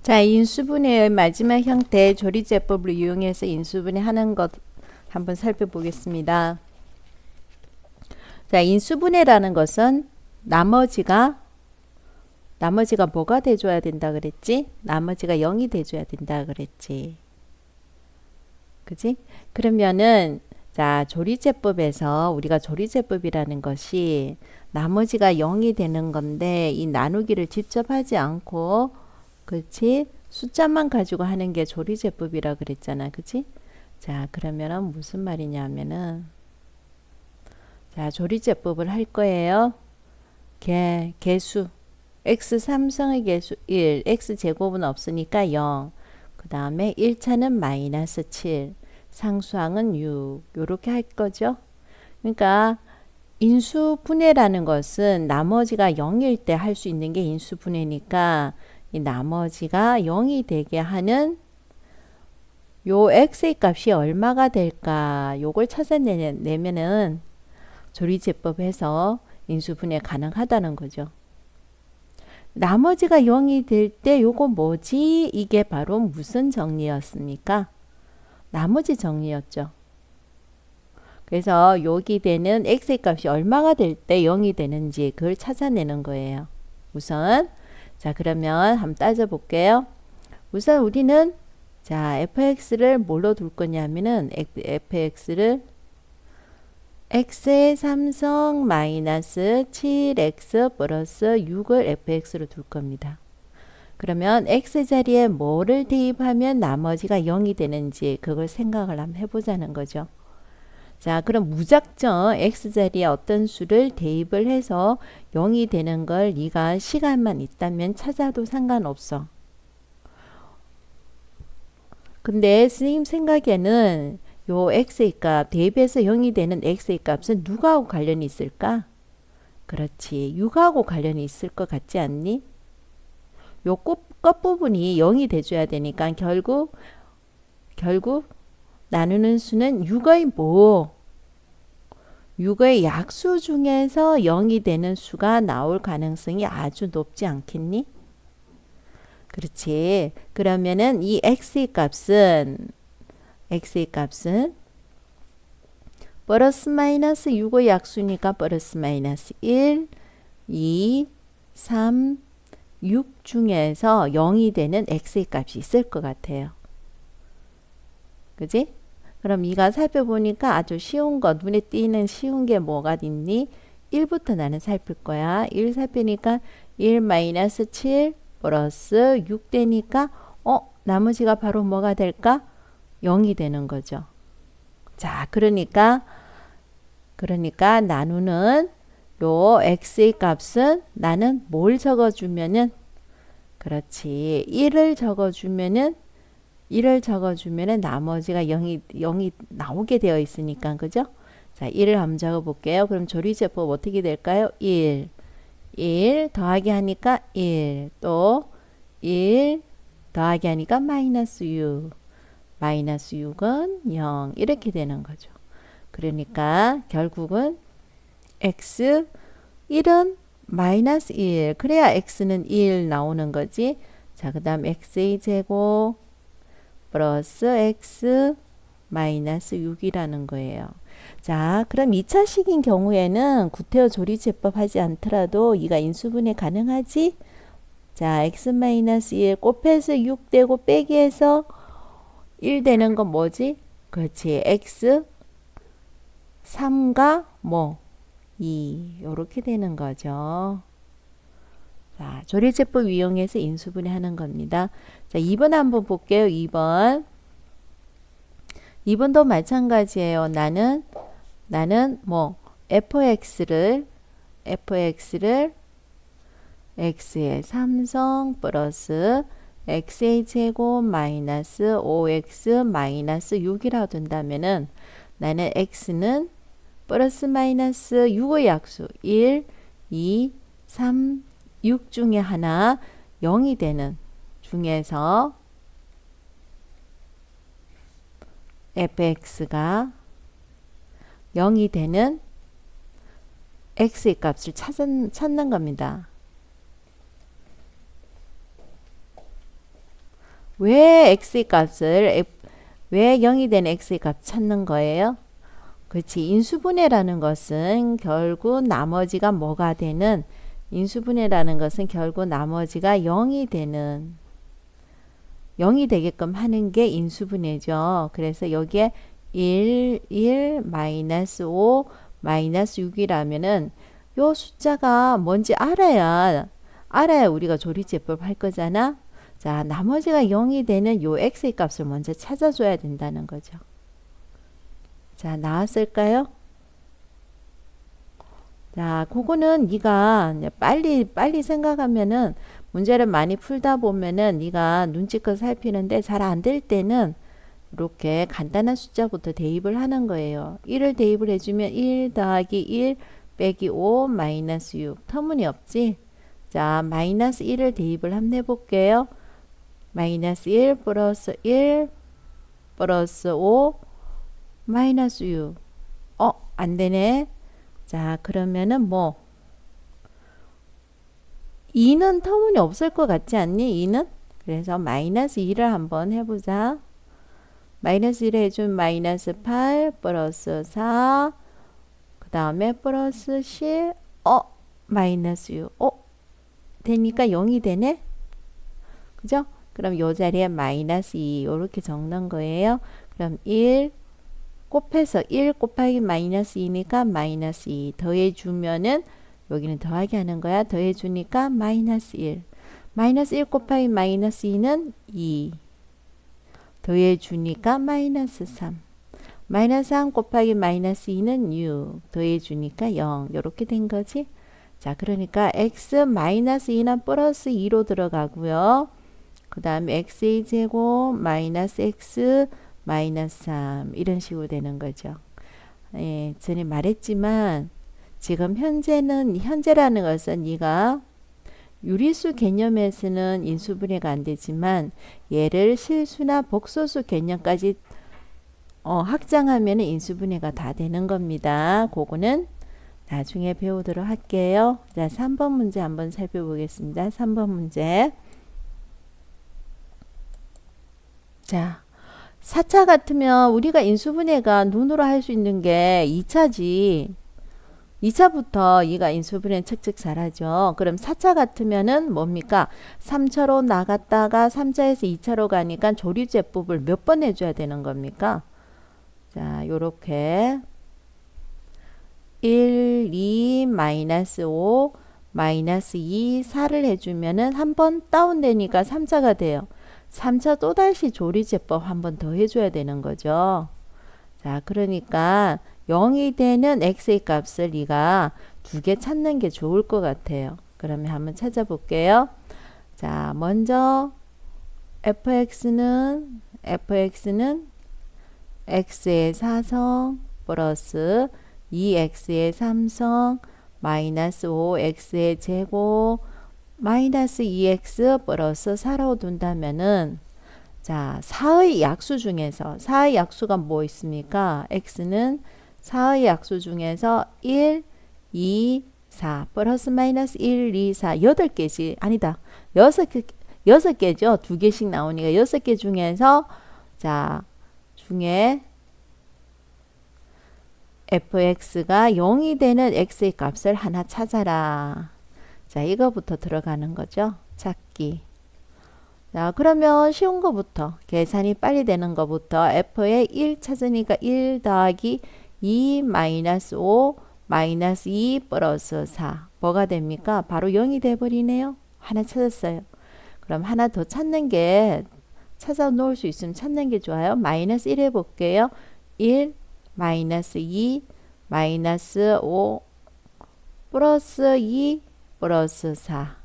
자, 인수분해의 마지막 형태 조리제법을 이용해서 인수분해 하는 것 한번 살펴보겠습니다. 자, 인수분해라는 것은 나머지가 뭐가 돼줘야 된다 그랬지? 나머지가 0이 돼줘야 된다 그랬지. 그지? 그러면은 자, 조리제법에서 우리가 조리제법이라는 것이 나머지가 0이 되는 건데 이 나누기를 직접 하지 않고 그렇지? 숫자만 가지고 하는 게 조리제법이라 그랬잖아. 그치? 자, 그러면은 무슨 말이냐면은 자, 조리제법을 할 거예요. 개수 x 삼성의 개수 1, x 제곱은 없으니까 0. 그 다음에 1차는 마이너스 7, 상수항은 6. 요렇게 할 거죠. 그러니까 인수분해라는 것은 나머지가 0일 때 할 수 있는 게 인수분해니까 이 나머지가 0이 되게 하는 요 x의 값이 얼마가 될까 요걸 찾아내면은 조리제법에서 인수분해 가능하다는 거죠. 나머지가 0이 될 때 요거 뭐지? 이게 바로 무슨 정리였습니까? 나머지 정리였죠. 그래서 여기 되는 x의 값이 얼마가 될 때 0이 되는지 그걸 찾아내는 거예요. 우선 자, 그러면 한번 따져볼게요. 우선 우리는 자, fx를 뭘로 둘 거냐면은 fx를 x의 삼성 마이너스 7x 플러스 6을 fx로 둘 겁니다. 그러면 x 자리에 뭐를 대입하면 나머지가 0이 되는지 그걸 생각을 한번 해보자는 거죠. 자, 그럼 무작정 x 자리에 어떤 수를 대입을 해서 0이 되는 걸 네가 시간만 있다면 찾아도 상관없어. 근데 선생님 생각에는 요 x의 값 대입해서 0이 되는 x의 값은 누구하고 관련이 있을까? 그렇지, 6하고 관련이 있을 것 같지 않니? 요 끝부분이 0이 돼줘야 되니까 결국 나누는 수는 6의 뭐? 6의 약수 중에서 0이 되는 수가 나올 가능성이 아주 높지 않겠니? 그렇지. 그러면은 이 x의 값은 플러스 마이너스 6의 약수니까 플러스 마이너스 1, 2, 3, 6 중에서 0이 되는 x의 값이 있을 것 같아요. 그지? 그럼 이가 살펴보니까 아주 쉬운 거, 눈에 띄는 쉬운 게 뭐가 있니? 1부터 나는 살필 거야. 1 살피니까 1 마이너스 7 플러스 6 되니까 나머지가 바로 뭐가 될까? 0이 되는 거죠. 자, 그러니까 나누는 요 x의 값은 나는 뭘 적어주면은 그렇지. 1을 적어주면은 나머지가 0이 나오게 되어 있으니까 그죠? 자, 1을 한번 적어볼게요. 그럼 조리제법 어떻게 될까요? 1 더하기 하니까 1 또 1 더하기 하니까 마이너스 6 마이너스 6은 0 이렇게 되는 거죠. 그러니까 결국은 x 1은 마이너스 1 그래야 x는 1 나오는 거지. 자, 그 다음 x의 제곱 플러스 x 마이너스 6이라는 거예요. 자, 그럼 2차식인 경우에는 구태여 조리제법 하지 않더라도 이가 인수분해 가능하지? 자, x 마이너스 1 곱해서 6 되고 빼기해서 1 되는 건 뭐지? 그렇지. x 3과 뭐 2 요렇게 되는 거죠. 자, 조리제법 이용해서 인수분해 하는 겁니다. 자, 2번 한번 볼게요. 2번도 마찬가지예요. 나는 뭐 fx를 x의 삼성 플러스 x의 제곱 마이너스 5x 마이너스 6이라고 둔다면은 나는 x는 플러스 마이너스 6의 약수 1, 2, 3, 6 중에 하나 0이 되는 중에서 fx가 0이 되는 x의 값을 찾는 겁니다. 왜 x의 값을 왜 0이 된 x의 값 찾는 거예요? 그렇지. 인수분해라는 것은 결국 나머지가 뭐가 되는 인수분해라는 것은 결국 나머지가 0이 되는 0이 되게끔 하는 게 인수분해죠. 그래서 여기에 1, 마이너스 5, 마이너스 6이라면은 요 숫자가 뭔지 알아야 우리가 조리제법 할 거잖아. 자, 나머지가 0이 되는 요 x의 값을 먼저 찾아줘야 된다는 거죠. 자, 나왔을까요? 자, 그거는 네가 빨리 생각하면은 문제를 많이 풀다 보면은 네가 눈치껏 살피는데 잘 안 될 때는 이렇게 간단한 숫자부터 대입을 하는 거예요. 1을 대입을 해주면 1 더하기 1 빼기 5 마이너스 6 터무니없지? 자, 마이너스 1을 대입을 한번 해볼게요. 마이너스 1 플러스 1 플러스 5 마이너스 6 안 되네. 자, 그러면은 뭐 2는 터무니없을 것 같지 않니? 2는? 그래서 마이너스 2를 한번 해보자. 마이너스 1을 해주면 마이너스 8 플러스 4 그 다음에 플러스 10 마이너스 6 되니까 0이 되네? 그죠? 그럼 요 자리에 마이너스 2 이렇게 적는 거예요. 그럼 1 곱해서 1 곱하기 마이너스 2니까 마이너스 2 더해주면은 여기는 더하기 하는 거야. 더해주니까 마이너스 1 마이너스 1 곱하기 마이너스 2는 2 더해주니까 마이너스 3 마이너스 3 곱하기 마이너스 2는 6 더해주니까 0 이렇게 된 거지. 자, 그러니까 x 마이너스 2는 플러스 2로 들어가고요. 그 다음에 x의 제곱 마이너스 x 마이너스 3 이런 식으로 되는 거죠. 예, 전에 말했지만 지금 현재라는 것은 네가 유리수 개념에서는 인수분해가 안 되지만 얘를 실수나 복소수 개념까지 확장하면 인수분해가 다 되는 겁니다. 그거는 나중에 배우도록 할게요. 자, 3번 문제 한번 살펴보겠습니다. 3번 문제. 자, 4차 같으면 우리가 인수분해가 눈으로 할 수 있는 게 2차지. 2차부터 얘가 인수분해 척척 잘하죠. 그럼 4차 같으면은 뭡니까? 3차로 나갔다가 3차에서 2차로 가니까 조리제법을 몇 번 해줘야 되는 겁니까? 자, 요렇게 1, 2, 마이너스 5, 마이너스 2, 4를 해주면은 한 번 다운되니까 3차가 돼요. 3차 또다시 조리제법 한 번 더 해줘야 되는 거죠. 자, 그러니까 0이 되는 x의 값을 네가 두 개 찾는 게 좋을 것 같아요. 그러면 한번 찾아볼게요. 자, 먼저 fx는 x의 4성 플러스 2x의 3성 마이너스 5x의 제곱 마이너스 2x 플러스 4로 둔다면은 자, 4의 약수 중에서 4의 약수가 뭐 있습니까? x는 4의 약수 중에서 1, 2, 4 플러스 마이너스 1, 2, 4 8개지 아니다 6개, 6개죠. 2개씩 나오니까 6개 중에서 자 중에 fx가 0이 되는 x의 값을 하나 찾아라. 자, 이거부터 들어가는 거죠. 찾기. 자, 그러면 쉬운 거부터 계산이 빨리 되는 거부터 f에 1 찾으니까 1 더하기 2 마이너스 5 마이너스 2 플러스 4 뭐가 됩니까? 바로 0이 돼버리네요. 하나 찾았어요. 그럼 하나 더 찾는 게 찾아 놓을 수 있으면 찾는 게 좋아요. 마이너스 1 해볼게요. 1 마이너스 2 마이너스 5 플러스 2 플러스 4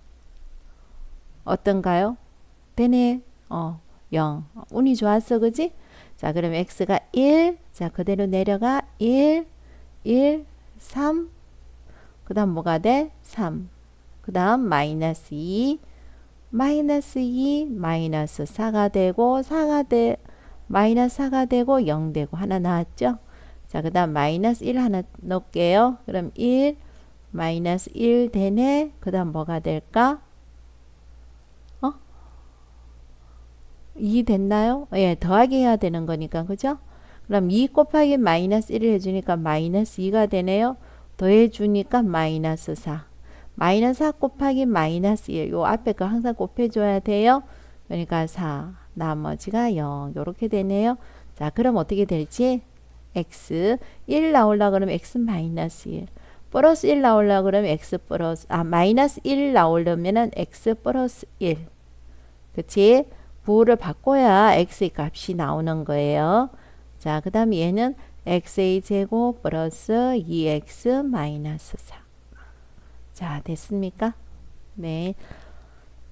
어떤가요? 되네. 0. 운이 좋았어. 그지? 자, 그럼 x가 1. 자, 그대로 내려가. 1, 1, 3. 그 다음 뭐가 돼? 3. 그 다음 마이너스 2. 마이너스 2, 마이너스 4가 되고, 마이너스 4가 되고, 0 되고, 하나 나왔죠? 자, 그 다음 마이너스 1 하나 넣을게요. 그럼 1, 마이너스 1 되네. 그 다음 뭐가 될까? 2 됐나요? 예, 더하기 해야 되는 거니까, 그죠? 그럼 2 곱하기 마이너스 1을 해주니까 마이너스 2가 되네요. 더해주니까 마이너스 4. 마이너스 4 곱하기 마이너스 1. 요 앞에 거 항상 곱해줘야 돼요. 그러니까 4. 나머지가 0. 요렇게 되네요. 자, 그럼 어떻게 될지? x 1 나오려고 그러면 x 마이너스 1. 플러스 1 나오려고 그러면 x 플러스, 마이너스 1 나오려면은 x 플러스 1. 그치? 부호를 바꿔야 x의 값이 나오는 거예요. 자, 그 다음 얘는 x의 제곱 플러스 2x 마이너스 4. 자, 됐습니까? 네.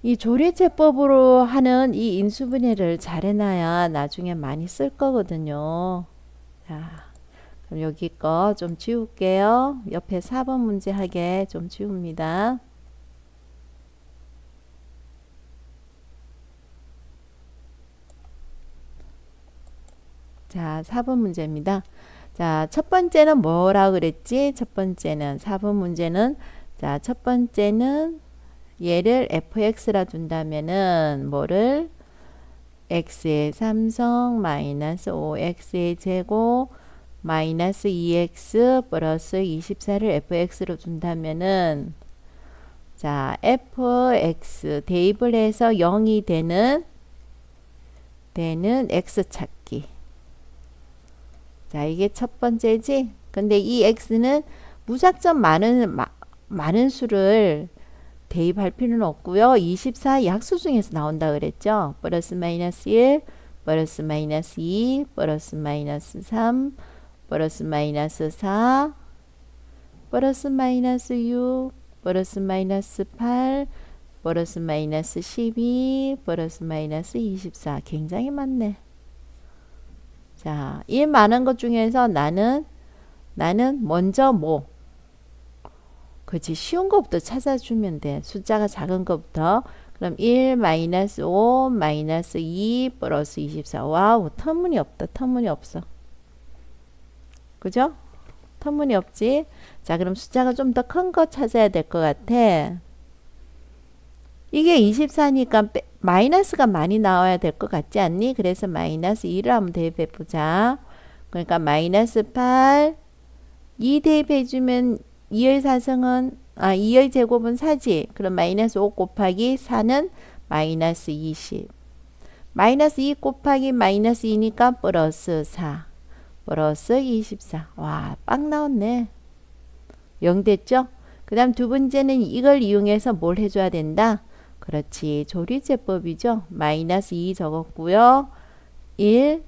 이 조리제법으로 하는 이 인수분해를 잘 해놔야 나중에 많이 쓸 거거든요. 자, 그럼 여기 거 좀 지울게요. 옆에 4번 문제 하게 좀 지웁니다. 자, 4번 문제입니다. 자, 첫 번째는 뭐라 그랬지? 첫 번째는 4번 문제는 자, 첫 번째는 얘를 fx라 둔다면은 뭐를 x의 3성 마이너스 5x의 제곱 마이너스 2x 플러스 24를 fx로 둔다면은 자, fx 대입을 해서 0이 되는 x 찾기. 자, 이게 첫 번째지. 근데 이 x는 무작정 많은 수를 대입할 필요는 없고요. 24 약수 중에서 나온다 그랬죠. 플러스 마이너스 1, 플러스 마이너스 2, 플러스 마이너스 3, 플러스 마이너스 4, 플러스 마이너스 6, 플러스 마이너스 8, 플러스 마이너스 12, 플러스 마이너스 24. 굉장히 많네. 자, 이 많은 것 중에서 나는 먼저 뭐 그치, 쉬운 것부터 찾아주면 돼. 숫자가 작은 것부터. 그럼 1 마이너스 5 마이너스 2 플러스 24. 와우, 터무니없다. 터무니없어. 그죠? 터무니없지? 자, 그럼 숫자가 좀 더 큰 거 찾아야 될 것 같아. 이게 24니까 마이너스가 많이 나와야 될 것 같지 않니? 그래서 마이너스 2를 한번 대입해보자. 그러니까 마이너스 8 2 대입해주면 2의 4승은 2의 제곱은 4지. 그럼 마이너스 5 곱하기 4는 마이너스 20. 마이너스 2 곱하기 마이너스 2니까 플러스 4. 플러스 24. 와, 빵 나왔네. 0 됐죠? 그 다음 두 번째는 이걸 이용해서 뭘 해줘야 된다? 그렇지. 조리제법이죠. 마이너스 2 적었고요. 1,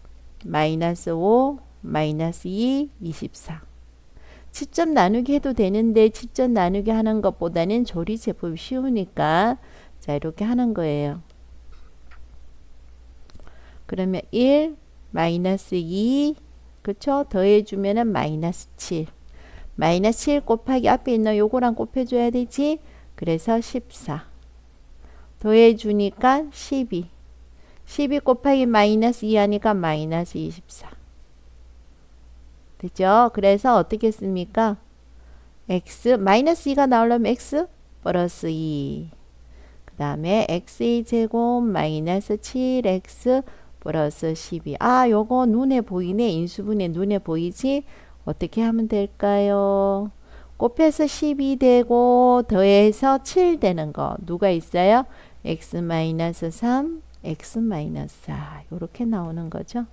마이너스 5, 마이너스 2, 24. 직접 나누기 해도 되는데 직접 나누기 하는 것보다는 조리제법이 쉬우니까 자, 이렇게 하는 거예요. 그러면 1, 마이너스 2, 그쵸? 더해주면은 마이너스 7. 마이너스 7 곱하기 앞에 있는 요거랑 곱해줘야 되지? 그래서 14. 더해주니까 12. 12 곱하기 마이너스 2 하니까 마이너스 24. 됐죠? 그래서 어떻게 했습니까? x 마이너스 2가 나오려면 x 플러스 2. 그 다음에 x의 제곱 마이너스 7x 플러스 12. 요거 눈에 보이네. 인수분해 눈에 보이지? 어떻게 하면 될까요? 곱해서 12 되고 더해서 7 되는 거 누가 있어요? x 마이너스 3, x 마이너스 4 이렇게 나오는 거죠.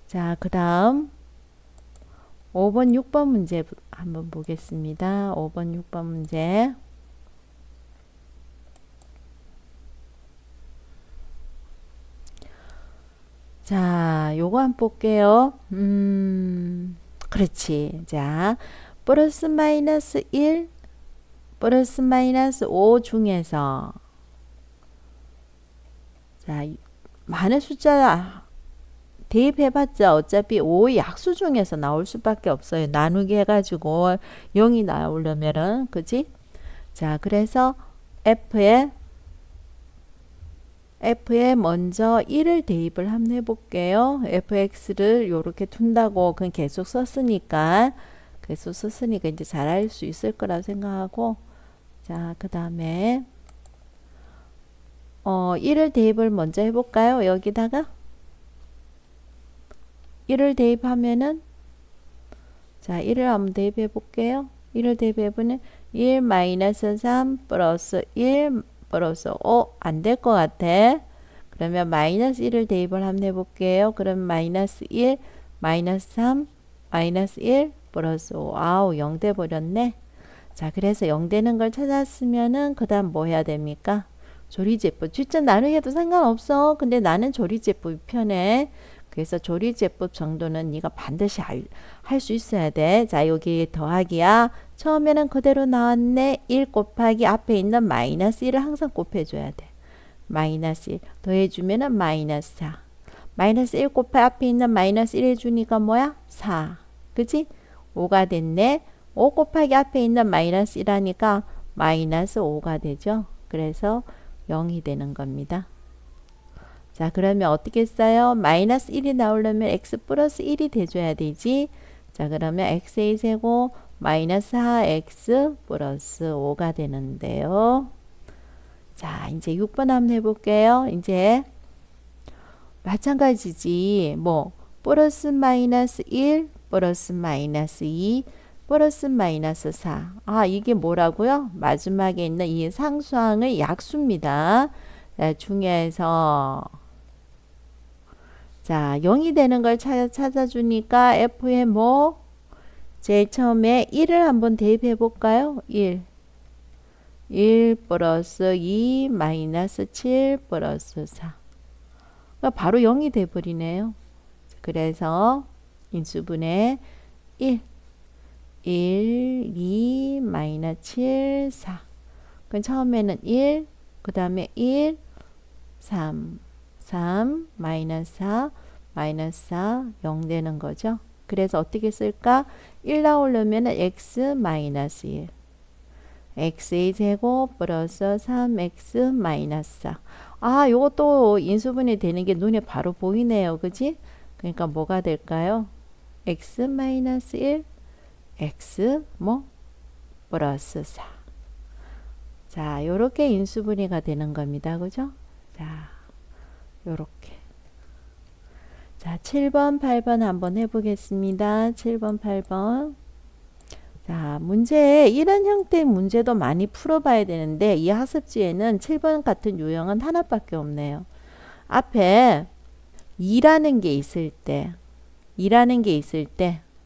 자, 그 다음 5번, 6번 문제 한번 보겠습니다. 5번, 6번 문제. 자, 요거 한번 볼게요. 그렇지. 자, 플러스 마이너스 1, 플러스 마이너스 5 중에서 자, 많은 숫자 대입해봤자 어차피 5의 약수 중에서 나올 수밖에 없어요. 나누기 해가지고 0이 나오려면은, 그지? 자, 그래서 F에 먼저 1을 대입을 한번 해볼게요. fx를 요렇게 둔다고 그건 계속 썼으니까 이제 잘 알 수 있을 거라 생각하고 자, 그 다음에 1을 대입을 먼저 해볼까요? 여기다가 1을 대입하면은 자 1을 한번 대입해 볼게요. 1을 대입해보면 1 마이너스 3 플러스 1 플러스 5 안 될 것 같아. 그러면 마이너스 1을 대입을 한번 해볼게요. 그럼 마이너스 1 마이너스 3 마이너스 1 플러스 5 아우 0 돼버렸네. 자 그래서 0 되는 걸 찾았으면은 그 다음 뭐 해야 됩니까? 조리제법. 직접 나누기도 상관없어. 근데 나는 조리제법이 편해. 그래서 조리제법 정도는 네가 반드시 할 수 있어야 돼. 자 여기 더하기야. 처음에는 그대로 나왔네. 1 곱하기 앞에 있는 마이너스 1을 항상 곱해줘야 돼. 마이너스 1 더해주면은 마이너스 4. 마이너스 1 곱하기 앞에 있는 마이너스 1 해주니까 뭐야? 4. 그치? 5가 됐네. 5 곱하기 앞에 있는 마이너스 1하니까 마이너스 5가 되죠. 그래서 0이 되는 겁니다. 자 그러면 어떻게 써요? 마이너스 1이 나오려면 x 플러스 1이 돼줘야 되지. 자 그러면 x의 세고 마이너스 4x 플러스 5가 되는데요. 자 이제 6번 한번 해볼게요. 이제 마찬가지지. 뭐 플러스 마이너스 1 플러스 마이너스 2 플러스 마이너스 4. 아 이게 뭐라고요? 마지막에 있는 이 상수항의 약수입니다. 자, 중에서 자 0이 되는 걸 찾아주니까 f에 뭐 제일 처음에 1을 한번 대입해 볼까요? 1 플러스 2 마이너스 7 플러스 4. 그러니까 바로 0이 돼버리네요. 그래서 인수분해 1 2 마이너스 7 4. 그럼 처음에는 1 그 다음에 1 3 마이너스 4 마이너스 4 0 되는 거죠. 그래서 어떻게 쓸까? 1 나오려면 x 마이너스 1 x의 제곱 플러스 3x 마이너스 4. 아 요것도 인수분해 되는 게 눈에 바로 보이네요. 그지? 그러니까 뭐가 될까요? x 마이너스 1 x 뭐 플러스 4. 자 요렇게 인수분해가 되는 겁니다. 그죠? 자 요렇게. 자 7번 8번 한번 해보겠습니다. 7번 8번. 자 문제 이런 형태의 문제도 많이 풀어봐야 되는데 이 학습지에는 7번 같은 유형은 하나밖에 없네요. 앞에 2라는 게 있을 때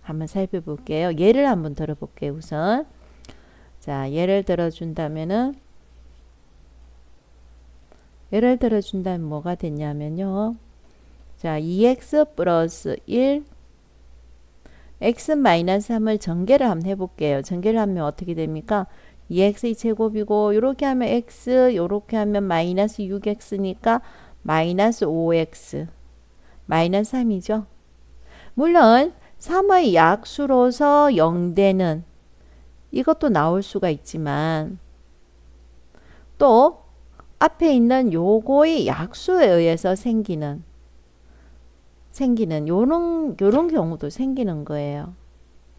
한번 살펴볼게요. 예를 한번 들어볼게요. 우선 자 예를 들어준다면 뭐가 됐냐면요. 자 2x 플러스 1 x 마이너스 3을 전개를 한번 해볼게요. 전개를 하면 어떻게 됩니까? 2x의 제곱이고 이렇게 하면 x 요렇게 하면 마이너스 6x니까 마이너스 5x 마이너스 3이죠. 물론 3의 약수로서 0되는 이것도 나올 수가 있지만 또 앞에 있는 요거의 약수에 의해서 생기는 요런 경우도 생기는 거예요.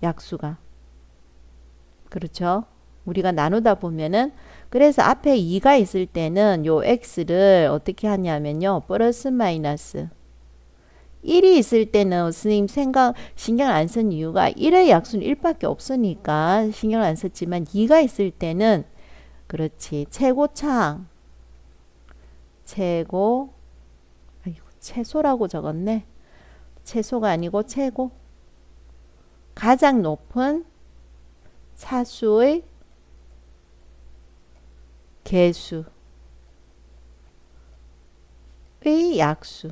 약수가. 그렇죠? 우리가 나누다 보면은 그래서 앞에 2가 있을 때는 요 x를 어떻게 하냐면요. 플러스 마이너스 1이 있을 때는 선생님 신경 안 쓴 이유가 1의 약수는 1밖에 없으니까 신경을 안 썼지만 2가 있을 때는 그렇지. 최소라고 적었네. 최소가 아니고 최고. 가장 높은 차수의 개수의 약수.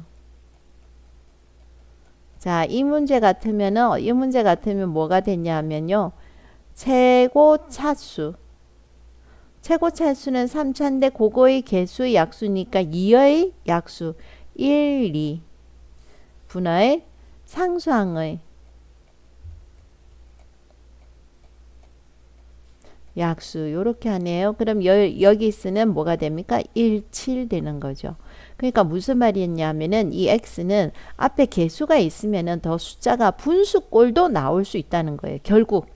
자, 이 문제 같으면 뭐가 됐냐면요. 최고 차수는 3차인데 그거의 개수의 약수니까 2의 약수 1, 2 분의 상수항의 약수 요렇게 하네요. 그럼 여기 쓰는 뭐가 됩니까? 1, 7 되는 거죠. 그러니까 무슨 말이었냐면은 이 x는 앞에 개수가 있으면은 더 숫자가 분수꼴도 나올 수 있다는 거예요. 결국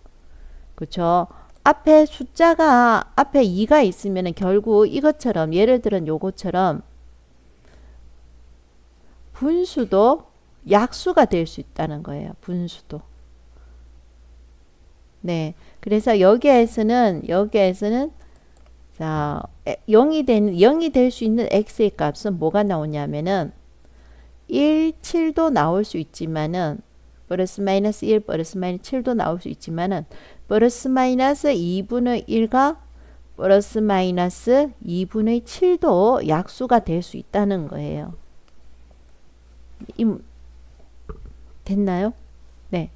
그렇죠. 앞에 숫자가 앞에 2가 있으면 결국 이것처럼 예를 들어 요것처럼 분수도 약수가 될 수 있다는 거예요. 분수도. 네. 그래서 여기에서는 자, 0이 될 수 있는 x의 값은 뭐가 나오냐면은 1, 7도 나올 수 있지만은 플러스 마이너스 1, 플러스 마이너스 7도 나올 수 있지만은 플러스 마이너스 2분의 1과 플러스 마이너스 2분의 7도 약수가 될 수 있다는 거예요. 됐나요? 네.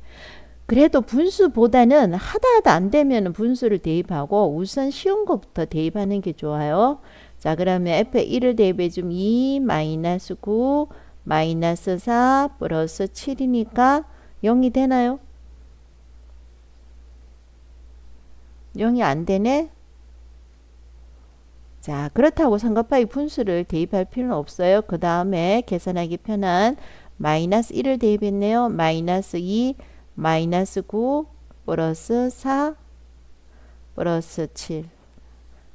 그래도 분수보다는 하다 안 되면 분수를 대입하고 우선 쉬운 것부터 대입하는 게 좋아요. 자, 그러면 f에 1을 대입해 주면 2 마이너스 9 마이너스 4 플러스 7이니까 0이 되나요? 0이 안 되네? 자, 그렇다고 삼각파의 분수를 대입할 필요는 없어요. 그 다음에 계산하기 편한 마이너스 1을 대입했네요. 마이너스 2 마이너스 9 플러스 4 플러스 7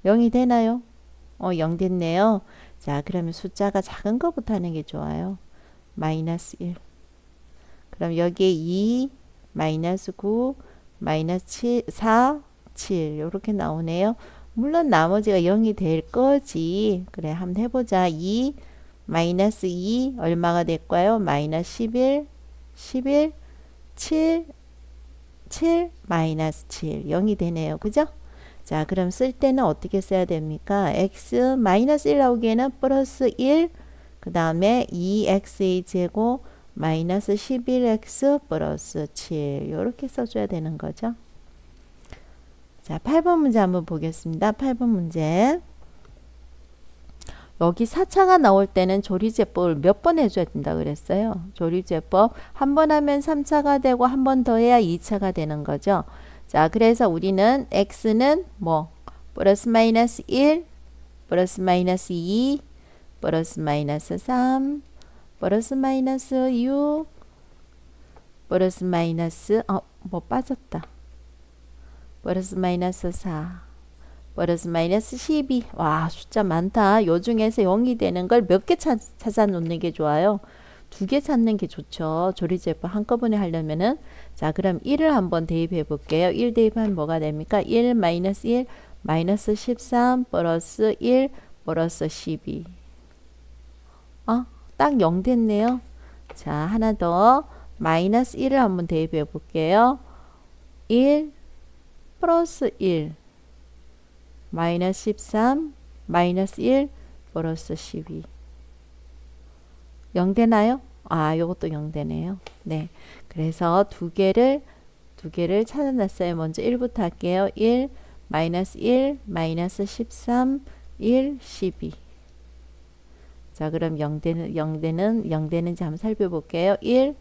0이 되나요? 0 됐네요. 자, 그러면 숫자가 작은 것부터 하는 게 좋아요. 마이너스 1. 그럼 여기에 2 마이너스 9 마이너스 7, 4 7 이렇게 나오네요. 물론 나머지가 0이 될 거지. 그래, 한번 해보자. 2 마이너스 2 얼마가 될까요? 마이너스 11 7 마이너스 7 0이 되네요. 그죠? 자, 그럼 쓸 때는 어떻게 써야 됩니까? x 마이너스 1 나오기에는 플러스 1 그 다음에 2x의 제곱 마이너스 11x 플러스 7 이렇게 써줘야 되는 거죠. 자, 8번 문제 한번 보겠습니다. 8번 문제. 여기 4차가 나올 때는 조리제법을 몇 번 해줘야 된다 그랬어요. 조리제법 한 번 하면 3차가 되고 한 번 더 해야 2차가 되는 거죠. 자, 그래서 우리는 x는 뭐 플러스 마이너스 1 플러스 마이너스 2 플러스 마이너스 3 플러스 마이너스 6 플러스 마이너스 뭐 빠졌다. 플러스 마이너스 4 플러스 마이너스 12. 와, 숫자 많다. 요 중에서 0이 되는 걸 몇 개 찾아 놓는 게 좋아요? 2개 찾는 게 좋죠. 조리제법 한꺼번에 하려면은. 자, 그럼 1을 한번 대입해 볼게요. 1 대입하면 뭐가 됩니까? 1 마이너스 1 마이너스 13 플러스 1 플러스 12. 딱 0 됐네요. 자, 하나 더. 마이너스 1을 한번 대입해 볼게요. 1 플러스 1 마이너스 13 마이너스 1 플러스 12 0 되나요? 요것도 0 되네요. 네. 그래서 두 개를 찾아놨어요. 먼저 1부터 할게요. 1 마이너스 1 마이너스 13 1 12. 자, 그럼 0 되는지 한번 살펴볼게요. 1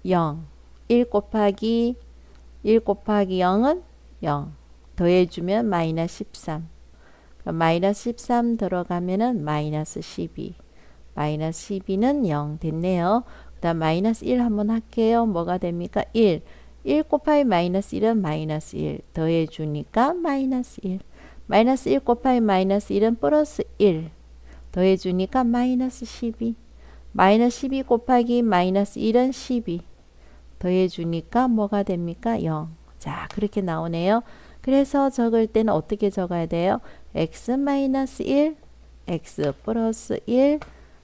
0 1 곱하기 0은 0 더해주면 마이너스 13. 그럼 마이너스 13 들어가면은 마이너스 12. 마이너스 12는 0 됐네요. 그 다음 마이너스 1 한번 할게요. 뭐가 됩니까? 1 곱하기 마이너스 1은 마이너스 1 더해주니까 마이너스 1. 마이너스 1 곱하기 마이너스 1은 플러스 1 더해주니까 마이너스 12. 마이너스 12 곱하기 마이너스 1은 12 더해주니까 뭐가 됩니까? 0. 자, 그렇게 나오네요. 그래서 적을 때는 어떻게 적어야 돼요? x 마이너스 1 x 플러스 1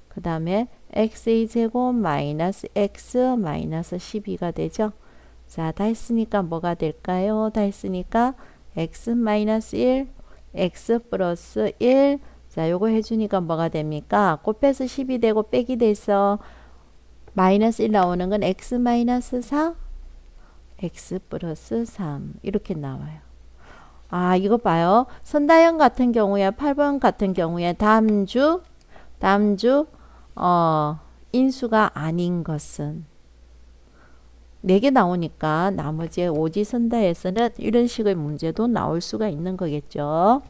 그 다음에 x의 제곱 마이너스 x 마이너스 12가 되죠. 자, 다 했으니까 뭐가 될까요? 다 했으니까 x 마이너스 1 x 플러스 1 자, 요거 해주니까 뭐가 됩니까? 곱해서 10이 되고 빼기 돼서 마이너스 1 나오는 건 x 마이너스 4 x 플러스 3 이렇게 나와요. 이거 봐요. 선다형 같은 경우에 8번 같은 경우에 다음 주 인수가 아닌 것은 4개 나오니까 나머지 오지선다에서는 이런 식의 문제도 나올 수가 있는 거겠죠.